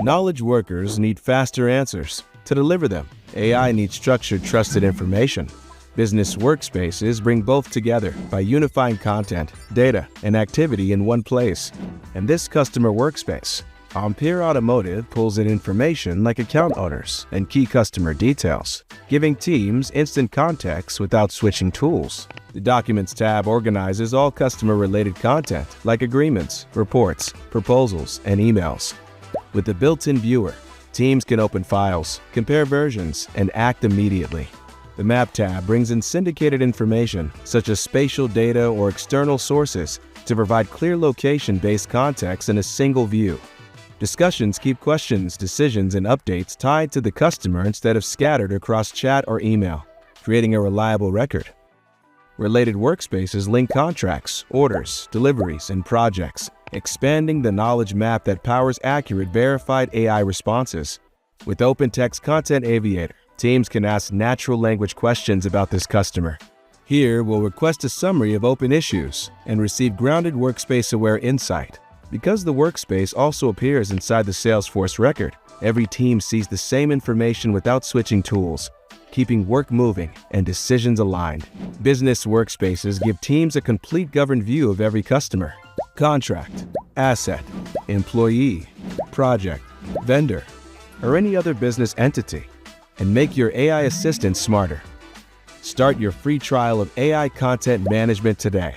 Knowledge workers need faster answers. To deliver them, AI needs structured, trusted information. Business workspaces bring both together by unifying content, data, and activity in one place. And this customer workspace, Ampere Automotive, pulls in information like account owners and key customer details, giving teams instant context without switching tools. The Documents tab organizes all customer-related content like agreements, reports, proposals, and emails. With the built-in viewer, teams can open files, compare versions, and act immediately. The Map tab brings in syndicated information, such as spatial data or external sources, to provide clear location-based context in a single view. Discussions keep questions, decisions, and updates tied to the customer instead of scattered across chat or email, creating a reliable record. Related workspaces link contracts, orders, deliveries, and projects, expanding the knowledge map that powers accurate, verified AI responses. With OpenText Content Aviator, teams can ask natural language questions about this customer. Here, we'll request a summary of open issues and receive grounded workspace-aware insight. Because the workspace also appears inside the Salesforce record, every team sees the same information without switching tools, keeping work moving and decisions aligned. Business workspaces give teams a complete governed view of every customer, contract, asset, employee, project, vendor, or any other business entity, and make your AI assistant smarter. Start your free trial of AI content management today.